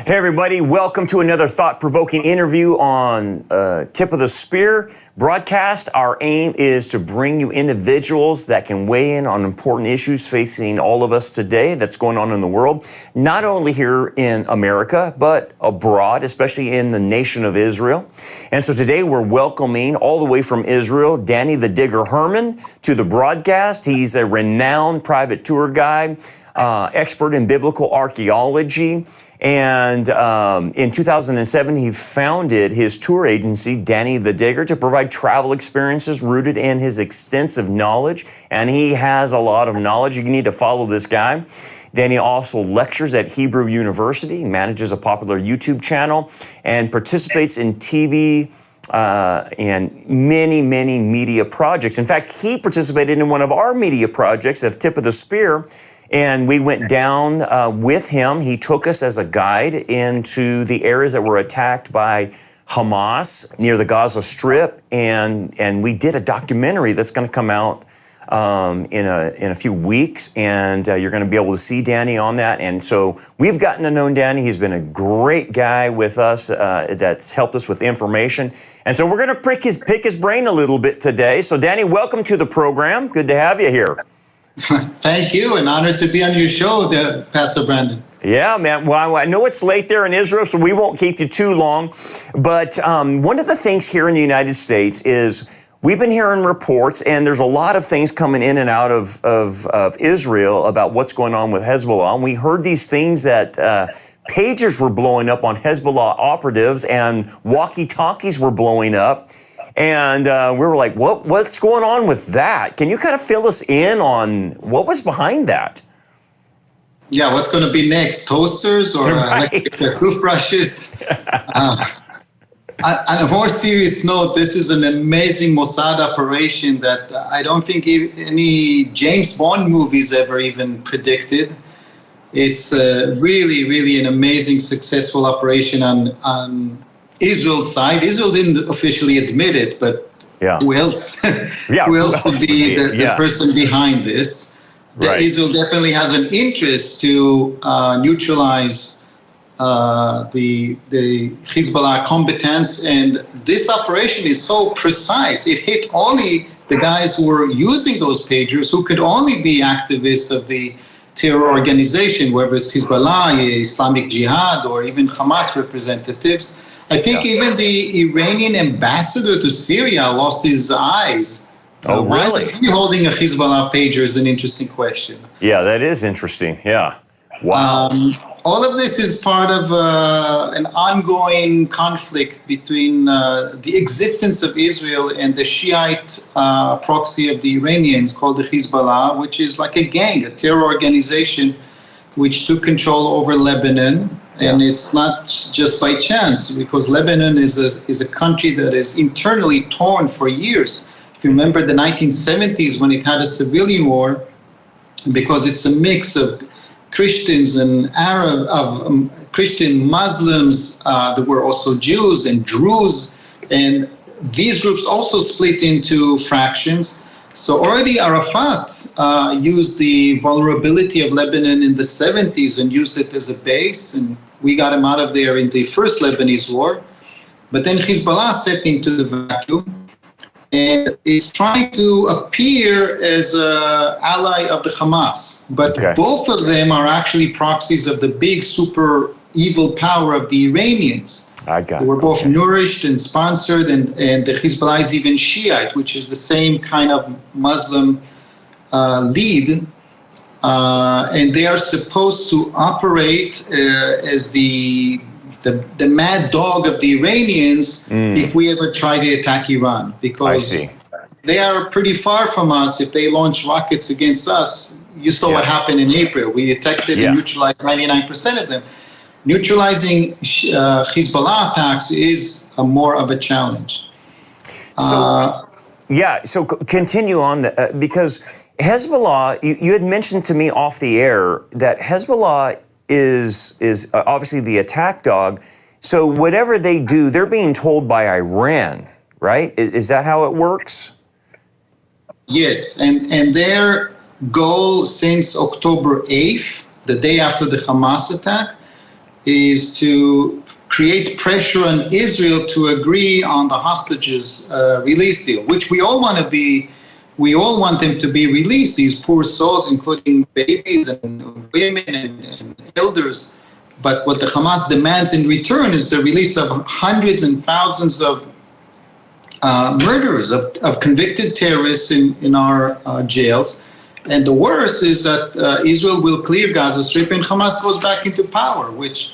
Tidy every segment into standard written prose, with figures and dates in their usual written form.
Hey everybody, welcome to another thought-provoking interview on Tip of the Spear broadcast. Our aim is to bring you individuals that can weigh in on important issues facing all of us today that's going on in the world, not only here in America, but abroad, especially in the nation of Israel. And so today we're welcoming all the way from Israel, Danny the Digger Herman to the broadcast. He's a renowned private tour guide, expert in biblical archaeology. And in 2007, he founded his tour agency, Danny the Digger, to provide travel experiences rooted in his extensive knowledge. And he has a lot of knowledge. You need to follow this guy. Danny also lectures at Hebrew University, manages a popular YouTube channel, and participates in TV and many media projects. In fact, he participated in one of our media projects of Tip of the Spear. And we went down with him. He took us as a guide into the areas that were attacked by Hamas near the Gaza Strip, and we did a documentary that's going to come out in a few weeks, and you're going to be able to see Danny on that. And so we've gotten to know Danny. He's been a great guy with us that's helped us with information. And so we're going to pick his brain a little bit today. So Danny, welcome to the program. Good to have you here. Thank you, and honored to be on your show, Pastor Brandon. Yeah, man. Well, I know it's late there in Israel, so we won't keep you too long. But one of the things here in the United States is we've been hearing reports, and there's a lot of things coming in and out of Israel about what's going on with Hezbollah. And we heard these things that pagers were blowing up on Hezbollah operatives, and walkie-talkies were blowing up. And we were like, what's going on with that? Can you kind of fill us in on what was behind that? Yeah, what's going to be next? Toasters or electric toothbrushes? On a more serious note, this is an amazing Mossad operation that I don't think any James Bond movies ever even predicted. It's really an amazing, successful operation on Israel's side. Israel didn't officially admit it, but who else? Who else would be the person behind this? Right. Israel definitely has an interest to neutralize the Hezbollah combatants, and this operation is so precise. It hit only the guys who were using those pagers, who could only be activists of the terror organization, whether it's Hezbollah, Islamic Jihad, or even Hamas representatives. I think even the Iranian ambassador to Syria lost his eyes. Oh, really? Why is he holding a Hezbollah pager is an interesting question. Yeah, that is interesting. Yeah. Wow. All of this is part of an ongoing conflict between the existence of Israel and the Shiite proxy of the Iranians called the Hezbollah, which is like a gang, a terror organization which took control over Lebanon. And it's not just by chance, because Lebanon is a country that is internally torn for years. If you remember the 1970s when it had a civilian war, because it's a mix of Christians and Christian Muslims, there were also Jews and Druze, and these groups also split into fractions. So already Arafat used the vulnerability of Lebanon in the 70s and used it as a base, and we got him out of there in the first Lebanese war. But then Hezbollah stepped into the vacuum and is trying to appear as an ally of the Hamas. But both of them are actually proxies of the big super evil power of the Iranians. They were both nourished and sponsored, and the Hezbollah is even Shiite, which is the same kind of Muslim lead. And they are supposed to operate as the mad dog of the Iranians if we ever try to attack Iran, because they are pretty far from us. If they launch rockets against us, you saw what happened in April. We detected and neutralized 99% of them. Neutralizing Hezbollah attacks is more of a challenge. So continue on, because Hezbollah, you had mentioned to me off the air that Hezbollah is obviously the attack dog. So whatever they do, they're being told by Iran, right? Is that how it works? Yes, and their goal since October 8th, the day after the Hamas attack, is to create pressure on Israel to agree on the hostages release deal, which we all want them to be released, these poor souls, including babies and women and elders. But what the Hamas demands in return is the release of hundreds and thousands of murderers, of convicted terrorists in our jails. And the worst is that Israel will clear Gaza Strip and Hamas goes back into power, which,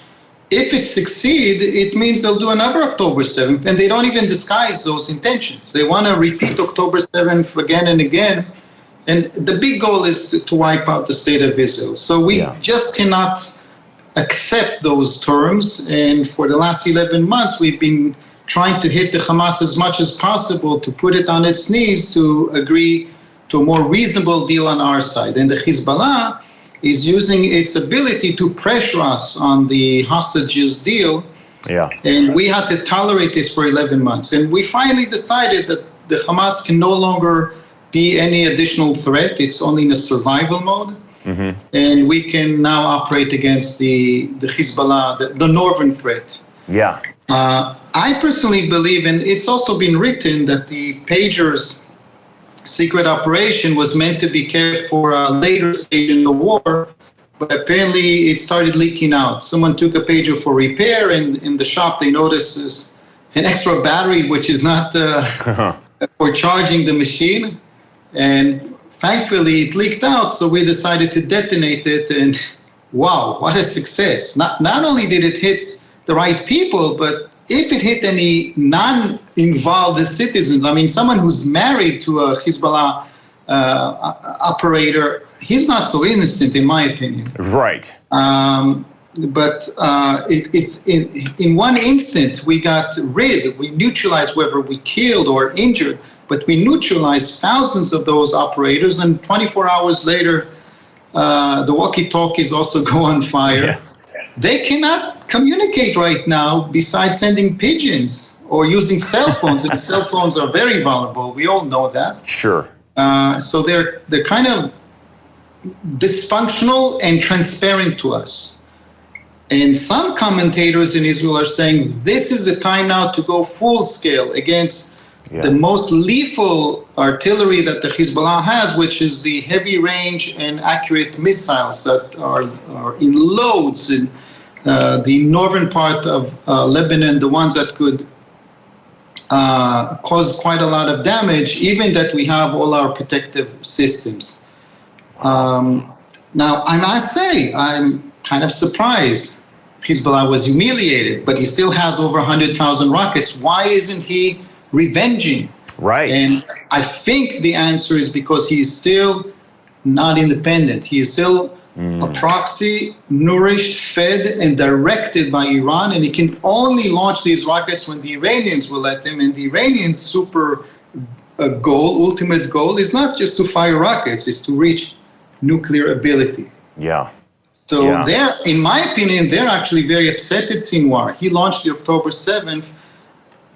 if it succeeds, it means they'll do another October 7th, and they don't even disguise those intentions. They want to repeat October 7th again and again, and the big goal is to wipe out the state of Israel. So we just cannot accept those terms, and for the last 11 months, we've been trying to hit the Hamas as much as possible to put it on its knees to agree to a more reasonable deal on our side. And the Hezbollah is using its ability to pressure us on the hostages deal. Yeah. And we had to tolerate this for 11 months. And we finally decided that the Hamas can no longer be any additional threat. It's only in a survival mode. Mm-hmm. And we can now operate against the Hezbollah, the northern threat. Yeah. I personally believe, and it's also been written, that the pagers secret operation was meant to be kept for a later stage in the war, but apparently it started leaking out. Someone took a pager for repair, and in the shop they noticed an extra battery, which is not for charging the machine. And thankfully it leaked out, so we decided to detonate it, and wow, what a success. Not only did it hit the right people, but if it hit any non-involved citizens, I mean, someone who's married to a Hezbollah operator, he's not so innocent, in my opinion. Right. But it's in one instant, we neutralized whether we killed or injured, but we neutralized thousands of those operators, and 24 hours later, the walkie-talkies also go on fire. Yeah. They cannot communicate right now besides sending pigeons or using cell phones, and cell phones are very vulnerable. We all know that. Sure. So they're kind of dysfunctional and transparent to us. And some commentators in Israel are saying this is the time now to go full scale against the most lethal artillery that the Hezbollah has, which is the heavy range and accurate missiles that are in loads in the northern part of Lebanon, the ones that could cause quite a lot of damage, even that we have all our protective systems. Now, I must say, I'm kind of surprised. Hezbollah was humiliated, but he still has over 100,000 rockets. Why isn't he revenging? Right. And I think the answer is because he's still not independent. He is still a proxy, nourished, fed, and directed by Iran, and he can only launch these rockets when the Iranians will let him. And the Iranians' ultimate goal is not just to fire rockets, it's to reach nuclear ability. Yeah. So they're, in my opinion, they're actually very upset at Sinwar. He launched the October 7th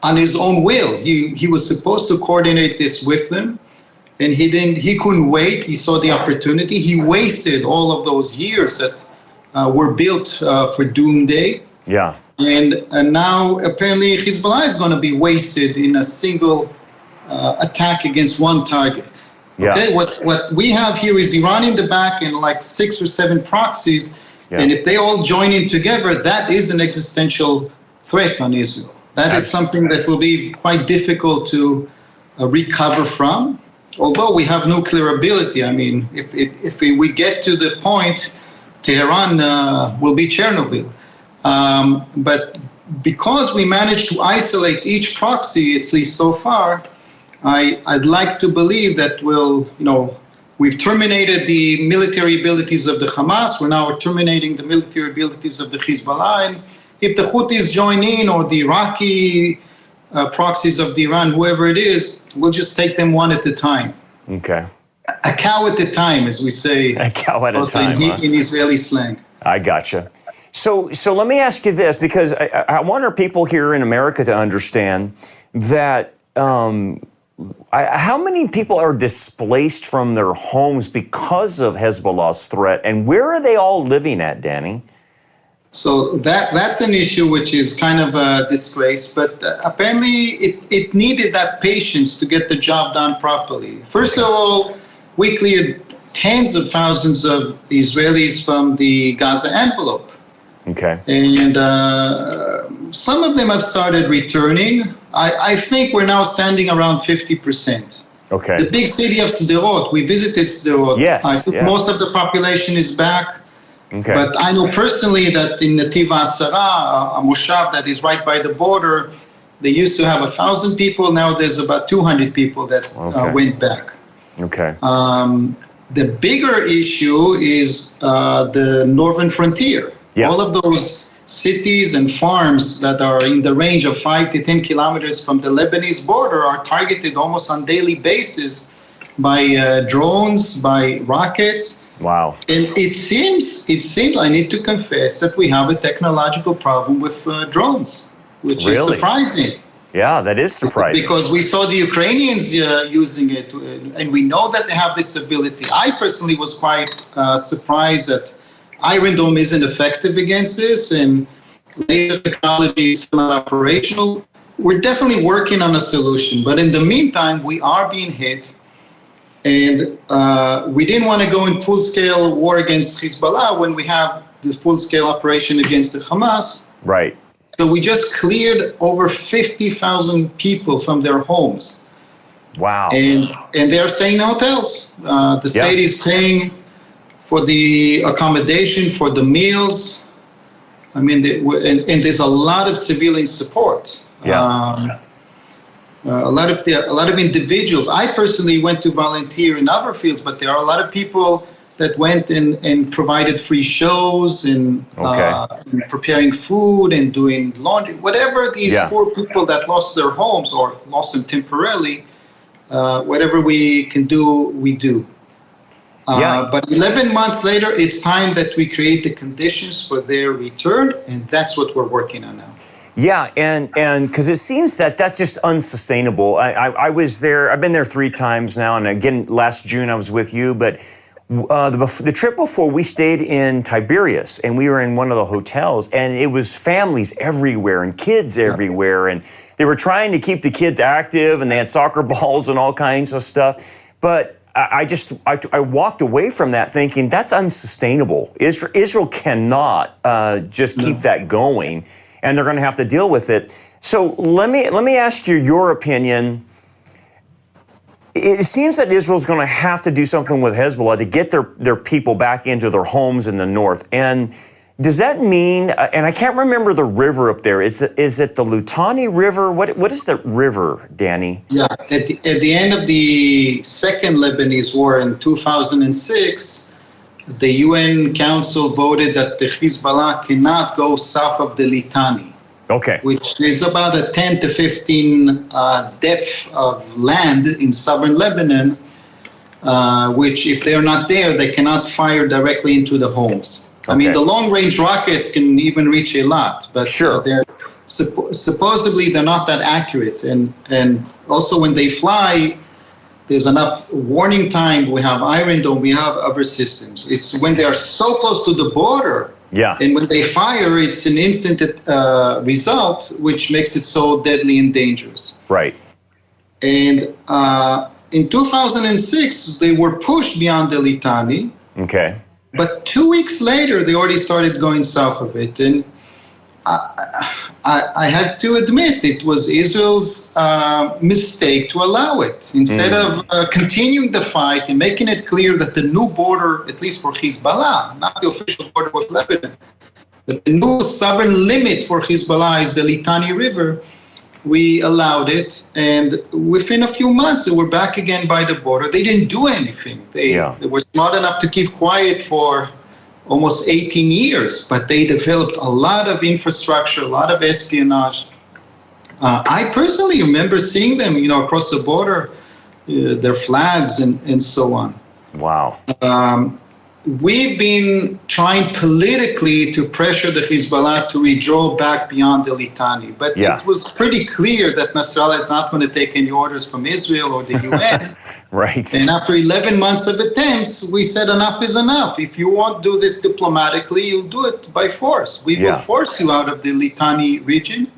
on his own will. He was supposed to coordinate this with them, and he couldn't wait. He saw the opportunity. He wasted all of those years that were built for doomsday. Yeah. And now apparently Hezbollah is going to be wasted in a single attack against one target. Yeah. Okay. What we have here is Iran in the back and like 6 or 7 proxies. Yeah. And if they all join in together, that is an existential threat on Israel. That is something that will be quite difficult to recover from. Although we have nuclear ability, I mean, if we get to the point, Tehran will be Chernobyl. But because we managed to isolate each proxy, at least so far, I'd like to believe that we've terminated the military abilities of the Hamas. We're now terminating the military abilities of the Hezbollah. And if the Houthis join in, or the Iraqi proxies of the Iran, whoever it is, we'll just take them one at a time. Okay. A cow at a time, as we say. A cow at a time. In Israeli slang. I gotcha. So let me ask you this, because I want our people here in America to understand that how many people are displaced from their homes because of Hezbollah's threat, and where are they all living at, Danny? So that's an issue which is kind of a disgrace, but apparently it needed that patience to get the job done properly. First of all, we cleared tens of thousands of Israelis from the Gaza envelope. Okay. And some of them have started returning. I think we're now standing around 50%. Okay. The big city of Sderot, we visited Sderot. Yes, I think most of the population is back. Okay. But I know personally that in Nativ HaAsara, a moshav that is right by the border, they used to have 1,000 people. Now there's about 200 people that went back. Okay. The bigger issue is the northern frontier. Yeah. All of those cities and farms that are in the range of 5 to 10 kilometers from the Lebanese border are targeted almost on daily basis by drones, by rockets. Wow. And it seems, I need to confess, that we have a technological problem with drones, which is surprising. Yeah, that is surprising. Because we saw the Ukrainians using it, and we know that they have this ability. I personally was quite surprised that Iron Dome isn't effective against this, and laser technology is not operational. We're definitely working on a solution, but in the meantime, we are being hit. And we didn't want to go in full-scale war against Hezbollah when we have the full-scale operation against the Hamas. Right. So we just cleared over 50,000 people from their homes. Wow. And they are staying in hotels. The state is paying for the accommodation, for the meals. I mean, and there's a lot of civilian support. Yeah. A lot of individuals. I personally went to volunteer in other fields, but there are a lot of people that went and provided free shows and preparing food and doing laundry. Whatever these poor people that lost their homes or lost them temporarily, whatever we can do, we do. But 11 months later, it's time that we create the conditions for their return, and that's what we're working on now. Yeah, and because it seems that that's just unsustainable. I was there, I've been there 3 times now, and again, last June I was with you, but the trip before we stayed in Tiberias, and we were in one of the hotels, and it was families everywhere and kids everywhere, and they were trying to keep the kids active, and they had soccer balls and all kinds of stuff, but I walked away from that thinking that's unsustainable. Israel cannot just keep that going, and they're going to have to deal with it. So let me ask you your opinion. It seems that Israel's going to have to do something with Hezbollah to get their people back into their homes in the north. And does that mean? And I can't remember the river up there. Is it the Litani River? What is the river, Danny? Yeah, at the end of the Second Lebanese War in 2006. The UN Council voted that the Hezbollah cannot go south of the Litani, which is about a 10 to 15 depth of land in southern Lebanon, which if they're not there, they cannot fire directly into the homes. I mean, the long-range rockets can even reach a lot, but they're supposedly they're not that accurate. And also when they fly, there's enough warning time. We have Iron Dome, we have other systems. It's when they are so close to the border, and when they fire, it's an instant result, which makes it so deadly and dangerous. Right. And in 2006, they were pushed beyond the Litani. Okay. But 2 weeks later, they already started going south of it. And I have to admit, it was Israel's mistake to allow it. Instead of continuing the fight and making it clear that the new border, at least for Hezbollah, not the official border with Lebanon, but the new southern limit for Hezbollah is the Litani River, we allowed it. And within a few months, they were back again by the border. They didn't do anything. They were smart enough to keep quiet for almost 18 years, but they developed a lot of infrastructure, a lot of espionage. I personally remember seeing them, across the border, their flags and so on. Wow. we've been trying politically to pressure the Hezbollah to withdraw back beyond the Litani. But it was pretty clear that Nasrallah is not going to take any orders from Israel or the UN. Right. And after 11 months of attempts, we said enough is enough. If you won't do this diplomatically, you'll do it by force. We will force you out of the Litani region.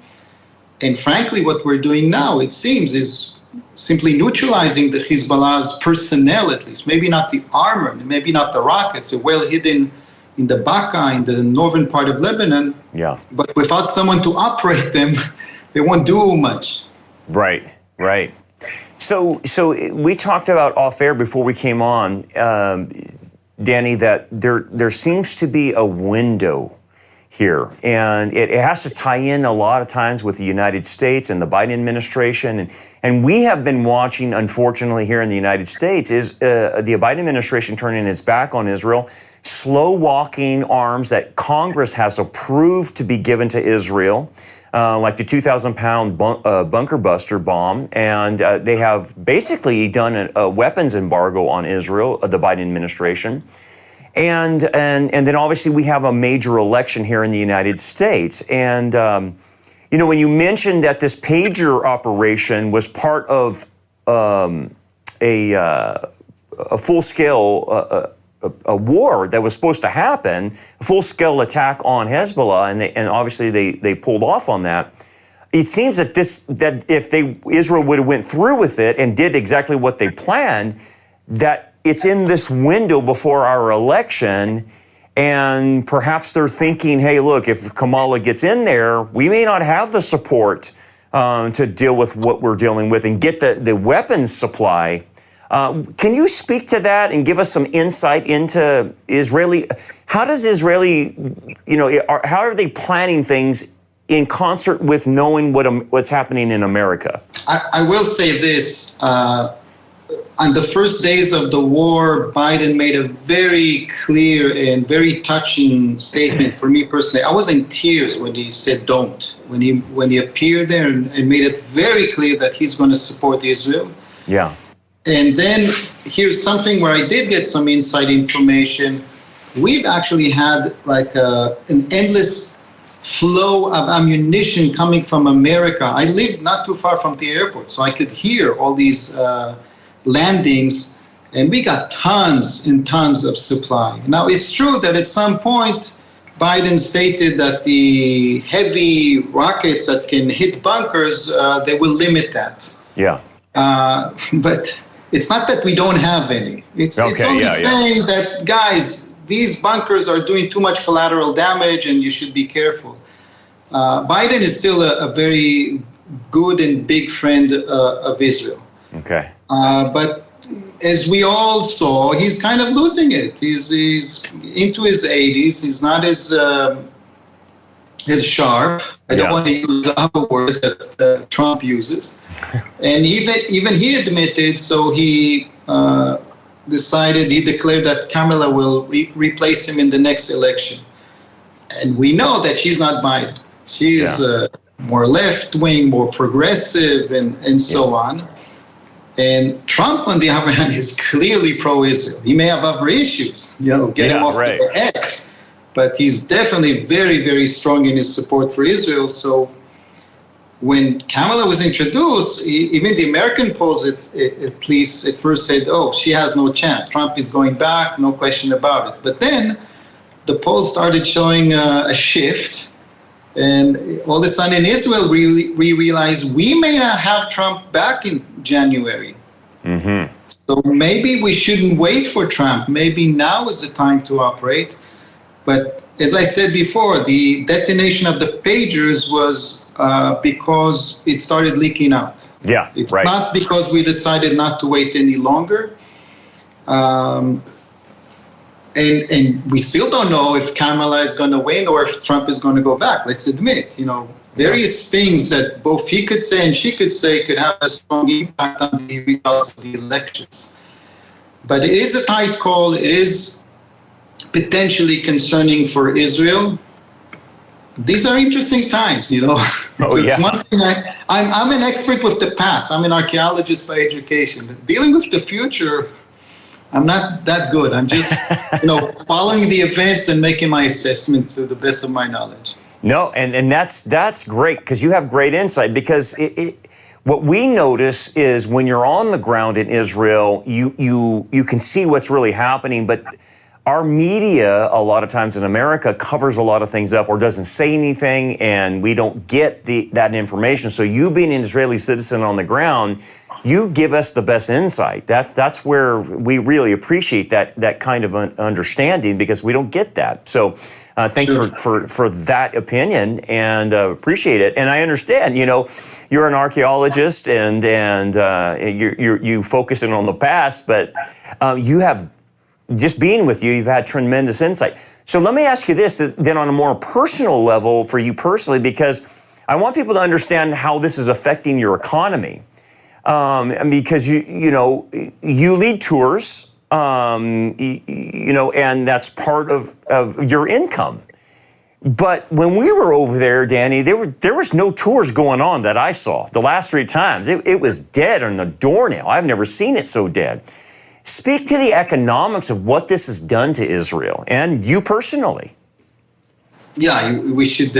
And frankly, what we're doing now, it seems, is simply neutralizing the Hezbollah's personnel, at least. Maybe not the armor, maybe not the rockets. They're well hidden in the Baqa, in the northern part of Lebanon. Yeah. But without someone to operate them, they won't do much. Right, right. So we talked about off air before we came on, Danny, that there seems to be a window here, and it has to tie in a lot of times with the United States and the Biden administration, and we have been watching, unfortunately, here in the United States, is the Biden administration turning its back on Israel, slow walking arms that Congress has approved to be given to Israel, like the 2,000-pound bunker buster bomb, and they have basically done a weapons embargo on Israel, the Biden administration. And then obviously we have a major election here in the United States. And, you know, when you mentioned that this pager operation was part of a full-scale a war that was supposed to happen, a full-scale attack on Hezbollah, and obviously they pulled off on that. It seems that if Israel would have went through with it and did exactly what they planned, that it's in this window before our election, and perhaps they're thinking, hey, look, if Kamala gets in there, we may not have the support to deal with what we're dealing with and get the weapons supply. Can you speak to that and give us some insight into how does Israeli, you know, how are they planning things in concert with knowing what's happening in America? I will say this. On the first days of the war, Biden made a very clear and very touching statement for me personally. I was in tears when he said don't, when he appeared there and made it very clear that he's going to support Israel. Yeah. And then here's something where I did get some inside information. We've actually had like an endless flow of ammunition coming from America. I lived not too far from the airport, so I could hear all these landings, and we got tons and tons of supply. Now, it's true that at some point, Biden stated that the heavy rockets that can hit bunkers, they will limit that. Yeah. But it's not that we don't have any. It's only saying that, guys, these bunkers are doing too much collateral damage and you should be careful. Biden is still a very good and big friend of Israel. Okay. But as we all saw, he's kind of losing it. He's into his 80s. He's not as sharp. I don't want to use the other words that Trump uses. And even he admitted, so he declared that Kamala will replace him in the next election. And we know that she's not Biden. She is more left-wing, more progressive, and so on. And Trump, on the other hand, is clearly pro-Israel. He may have other issues, get him off the X, but he's definitely very, very strong in his support for Israel. So when Kamala was introduced, even the American polls at least at first said, oh, she has no chance. Trump is going back, no question about it. But then the polls started showing a shift. And all of a sudden in Israel, we realized we may not have Trump back in January. Mm-hmm. So maybe we shouldn't wait for Trump. Maybe now is the time to operate. But as I said before, the detonation of the pagers was because it started leaking out. Yeah, it's not because we decided not to wait any longer. And we still don't know if Kamala is going to win or if Trump is going to go back. Let's admit, various things that both he could say and she could say could have a strong impact on the results of the elections. But it is a tight call. It is potentially concerning for Israel. These are interesting times, It's one thing I'm an expert with the past. I'm an archaeologist by education. But dealing with the future, I'm not that good. I'm just, following the events and making my assessment to the best of my knowledge. No, and that's great because you have great insight. Because what we notice is when you're on the ground in Israel, you can see what's really happening, but our media, a lot of times in America, covers a lot of things up or doesn't say anything, and we don't get that information. So you being an Israeli citizen on the ground, you give us the best insight. That's where we really appreciate that kind of understanding, because we don't get that. So thanks for that opinion, and appreciate it. And I understand, you're an archaeologist and you focusing on the past, but you have, just being with you, you've had tremendous insight. So let me ask you this, then on a more personal level for you personally, because I want people to understand how this is affecting your economy. Because you lead tours, and that's part of your income. But when we were over there, Danny, there was no tours going on that I saw. The last 3 times, it was dead on the doornail. I've never seen it so dead. Speak to the economics of what this has done to Israel and you personally. Yeah, we should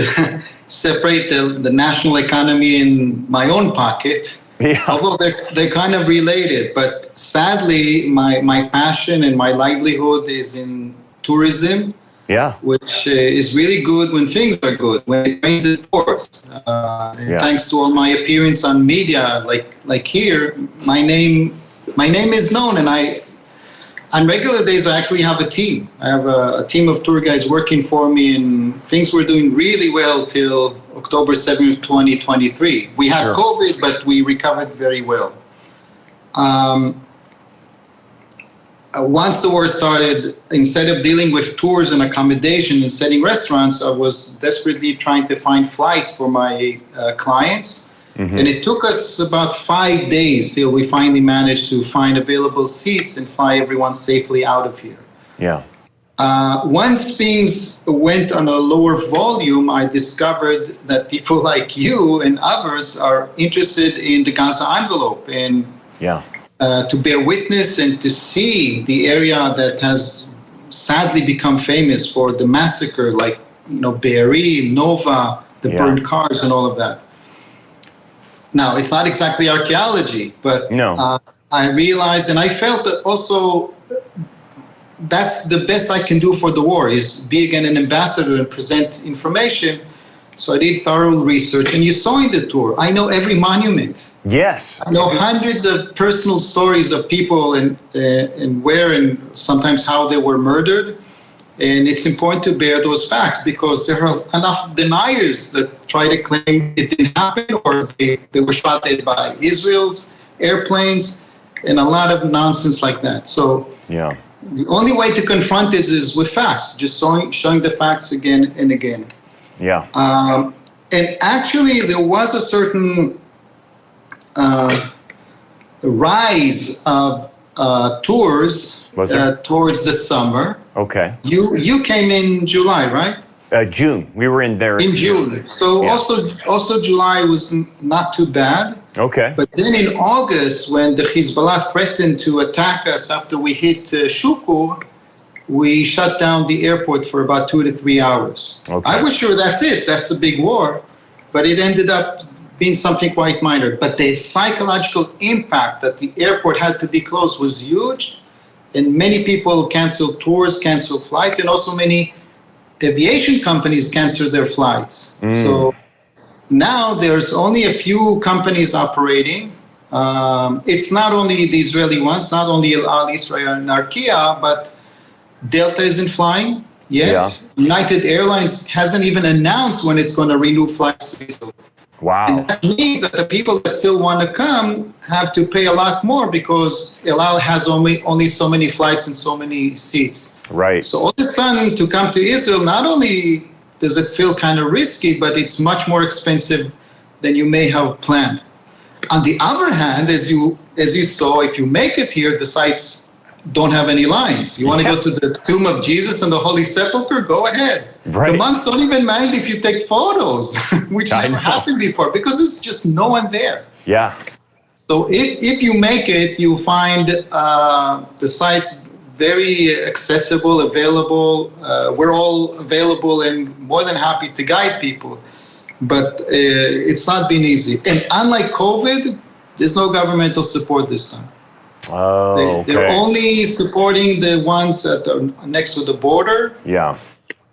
separate the national economy in my own pocket. Yeah. Although they're kind of related, but sadly, my passion and my livelihood is in tourism. Yeah. Which is really good when things are good. When it rains, it pours. Thanks to all my appearance on media, like here, my name is known, and on regular days I actually have a team. I have a team of tour guides working for me, and things were doing really well till October 7th, 2023. We had COVID, but we recovered very well. Once the war started, instead of dealing with tours and accommodation and setting restaurants, I was desperately trying to find flights for my clients. Mm-hmm. And it took us about 5 days till we finally managed to find available seats and fly everyone safely out of here. Yeah. Once things went on a lower volume, I discovered that people like you and others are interested in the Gaza envelope and to bear witness and to see the area that has sadly become famous for the massacre, like Be'eri, Nova, the burned cars and all of that. Now, it's not exactly archaeology, but I realized, and I felt that also that's the best I can do for the war, is be again an ambassador and present information. So I did thorough research, and you saw in the tour, I know every monument. Yes. I know hundreds of personal stories of people and where and sometimes how they were murdered. And it's important to bear those facts, because there are enough deniers that try to claim it didn't happen, or they were shot dead by Israel's airplanes, and a lot of nonsense like that. So the only way to confront it is with facts, just showing the facts again and again. Yeah. And actually, there was a certain rise of tours towards the summer. Okay. You came in July, right? June. We were in there. In June. So also July was not too bad. Okay. But then in August, when the Hezbollah threatened to attack us after we hit Shukur, we shut down the airport for about 2 to 3 hours. Okay. I was sure that's it. That's the big war. But it ended up being something quite minor. But the psychological impact that the airport had to be closed was huge. And many people canceled tours, canceled flights, and also many aviation companies canceled their flights. So now there's only a few companies operating. It's not only the Israeli ones, not only Al Israel and Arkia, but Delta isn't flying yet. Yeah. United Airlines hasn't even announced when it's going to renew flights to Israel. Wow. And that means that the people that still want to come have to pay a lot more, because El Al has only so many flights and so many seats. Right. So all of a sudden, to come to Israel, not only does it feel kind of risky, but it's much more expensive than you may have planned. On the other hand, as you saw, if you make it here, the sites don't have any lines. You want to go to the tomb of Jesus and the Holy Sepulchre? Go ahead. Right. The monks don't even mind if you take photos, which never happened before, because there's just no one there. Yeah. So if you make it, you'll find the sites very accessible, available. We're all available and more than happy to guide people. But it's not been easy. And unlike COVID, there's no governmental support this time. Oh, okay. They're only supporting the ones that are next to the border. Yeah.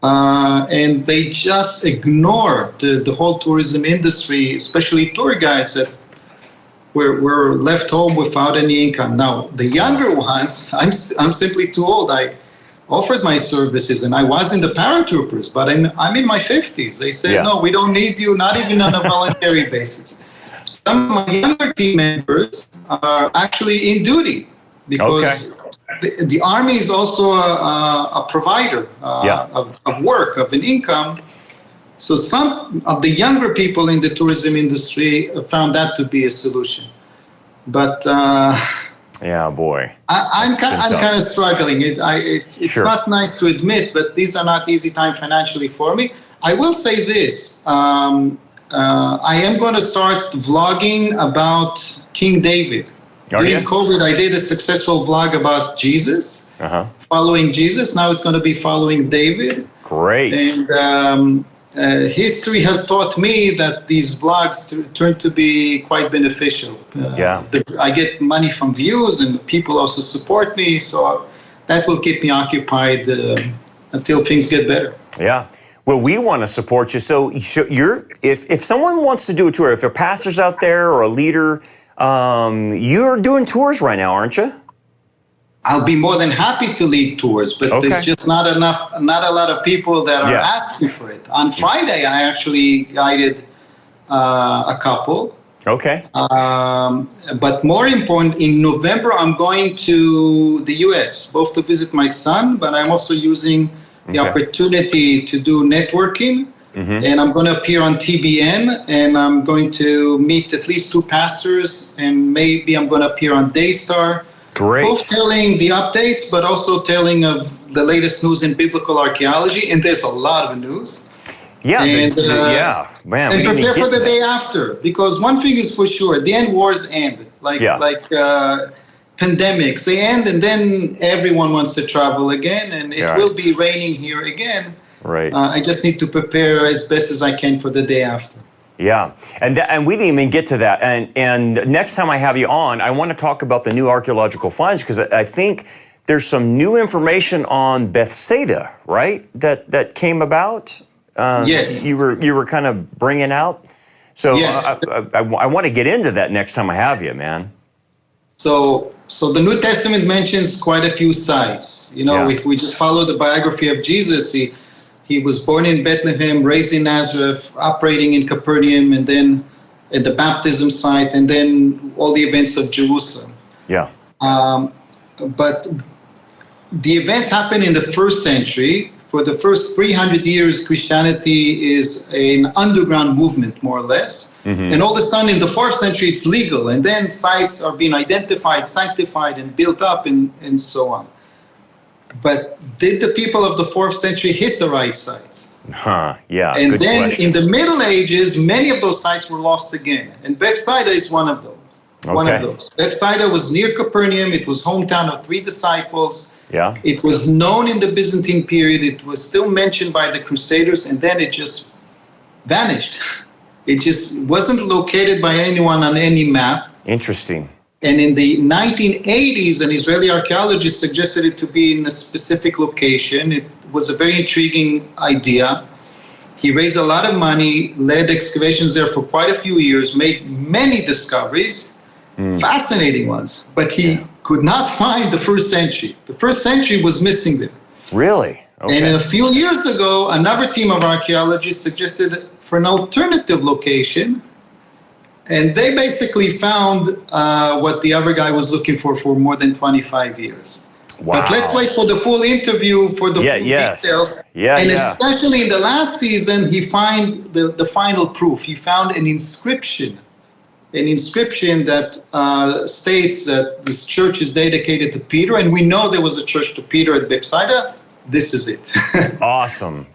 And they just ignore the whole tourism industry, especially tour guides that were left home without any income. Now, the younger ones, I'm simply too old. I offered my services and I was in the paratroopers, but I'm in my 50s. They said, no, we don't need you, not even on a voluntary basis. Some of my younger team members are actually in duty because the Army is also a provider of work, of an income. So some of the younger people in the tourism industry found that to be a solution. But yeah, boy, I'm kind of struggling. It's not nice to admit, but these are not easy time financially for me. I will say this. I am going to start vlogging about King David. During COVID, I did a successful vlog about Jesus, following Jesus. Now it's going to be following David. Great. And history has taught me that these vlogs turn to be quite beneficial. I get money from views and people also support me. So that will keep me occupied until things get better. Yeah. Well, we want to support you. So if someone wants to do a tour, if a pastor's out there or a leader, you're doing tours right now, aren't you? I'll be more than happy to lead tours, but there's just not a lot of people that are asking for it. On Friday, I actually guided a couple. Okay. But more important, in November, I'm going to the U.S., both to visit my son, but I'm also using the opportunity to do networking. And I'm going to appear on TBN, and I'm going to meet at least 2 pastors, and maybe I'm going to appear on Daystar. Great. Both telling the updates, but also telling of the latest news in biblical archaeology, and there's a lot of news. Yeah, and, man. And prepare for the day after, because one thing is for sure: the end wars end, like pandemics. They end, and then everyone wants to travel again, and it will be raining here again. Right. I just need to prepare as best as I can for the day after. Yeah, and we didn't even get to that. And next time I have you on, I want to talk about the new archaeological finds, because I think there's some new information on Bethsaida, right? That came about. Yes. You were kind of bringing out. So yes. I want to get into that next time I have you, man. So the New Testament mentions quite a few sites. You know, if we just follow the biography of Jesus, he was born in Bethlehem, raised in Nazareth, operating in Capernaum, and then at the baptism site, and then all the events of Jerusalem. Yeah. But the events happened in the 1st century. For the first 300 years, Christianity is an underground movement, more or less. And all of a sudden, in the 4th century, it's legal. And then sites are being identified, sanctified, and built up, and so on. But did the people of the 4th century hit the right sites? Yeah. And good then question. in the Middle Ages, many of those sites were lost again. And Bethsaida is one of those. One of those. Bethsaida was near Capernaum. It was hometown of 3 disciples. Yeah. It was known in the Byzantine period. It was still mentioned by the Crusaders, and then it just vanished. It just wasn't located by anyone on any map. Interesting. And in the 1980s, an Israeli archaeologist suggested it to be in a specific location. It was a very intriguing idea. He raised a lot of money, led excavations there for quite a few years, made many discoveries, fascinating ones, but he could not find the 1st century. The 1st century was missing there. Really? Okay. And a few years ago, another team of archaeologists suggested for an alternative location. And they basically found what the other guy was looking for more than 25 years. Wow. But let's wait for the full interview for the full details. And especially in the last season, he found the final proof. He found an inscription that states that this church is dedicated to Peter. And we know there was a church to Peter at Bethsaida. This is it. Awesome.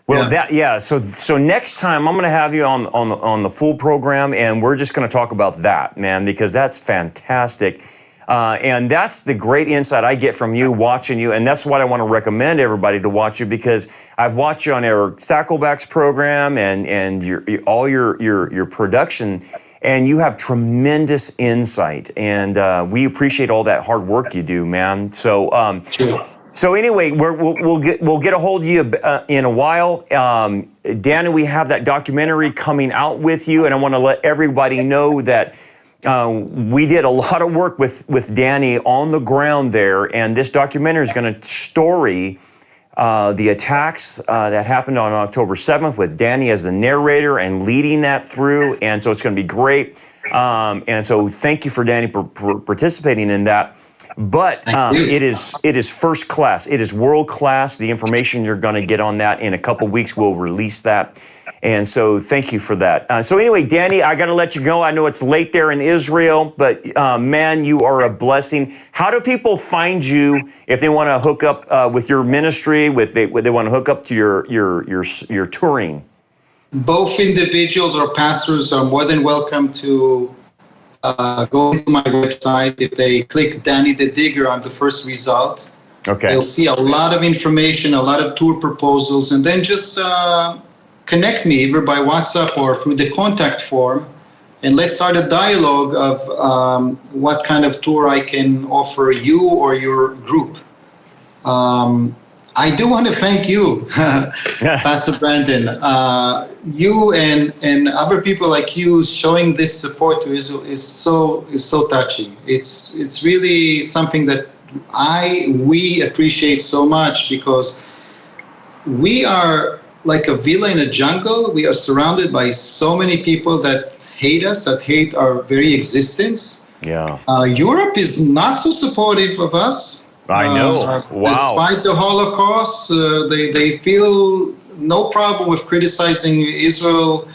Well, So next time I'm going to have you on the full program, and we're just going to talk about that, man, because that's fantastic. And that's the great insight I get from you watching you, and that's what I want to recommend everybody to watch you, because I've watched you on Eric Stackleback's program and all your production, and you have tremendous insight, and we appreciate all that hard work you do, man. So. Sure. So anyway, we'll get a hold of you in a while. Danny, we have that documentary coming out with you, and I want to let everybody know that we did a lot of work with Danny on the ground there, and this documentary is going to story the attacks that happened on October 7th with Danny as the narrator and leading that through, and so it's going to be great. And so thank you for Danny for participating in that. But it is first class. It is world class. The information you're going to get on that in a couple weeks, we'll release that. And so thank you for that. So anyway, Danny, I got to let you go. I know it's late there in Israel, but man, you are a blessing. How do people find you if they want to hook up with your ministry, they want to hook up to your touring? Both individuals or pastors are more than welcome to go to my website. If they click Danny the Digger on the first result, they'll see a lot of information, a lot of tour proposals, and then just connect me either by WhatsApp or through the contact form, and let's start a dialogue of what kind of tour I can offer you or your group. I do want to thank you, Pastor Brandon. You and other people like you showing this support to Israel is so touching. It's really something that we appreciate so much, because we are like a villa in a jungle. We are surrounded by so many people that hate us, that hate our very existence. Yeah. Europe is not so supportive of us. I know. Wow. Despite the Holocaust, they feel no problem with criticizing Israel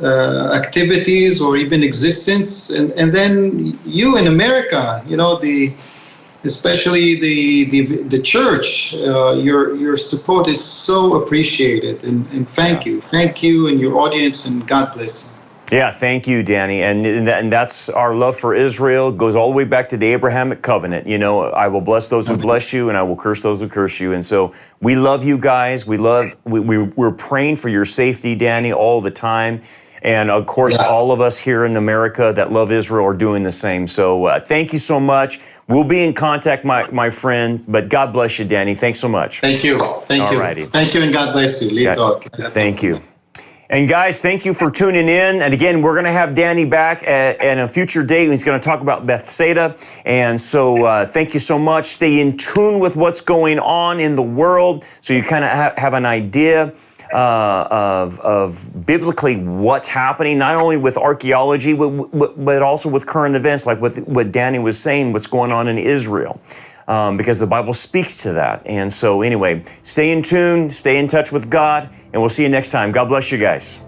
activities or even existence. And then you in America, especially the church, your support is so appreciated. And thank you. Thank you and your audience, and God bless you. Yeah, thank you, Danny. And that's our love for Israel. It goes all the way back to the Abrahamic covenant. I will bless those who bless you, and I will curse those who curse you. And so we love you guys. We're praying for your safety, Danny, all the time. And of course, all of us here in America that love Israel are doing the same. So thank you so much. We'll be in contact, my friend. But God bless you, Danny. Thanks so much. Thank you. Thank you. Alrighty. Thank you, and God bless you. Thank you. And guys, thank you for tuning in. And again, we're going to have Danny back at a future date. He's going to talk about Bethsaida. And so thank you so much. Stay in tune with what's going on in the world, so you kind of have an idea of biblically what's happening, not only with archaeology, but also with current events, like what Danny was saying, what's going on in Israel. Because the Bible speaks to that. And so anyway, stay in tune, stay in touch with God, and we'll see you next time. God bless you guys.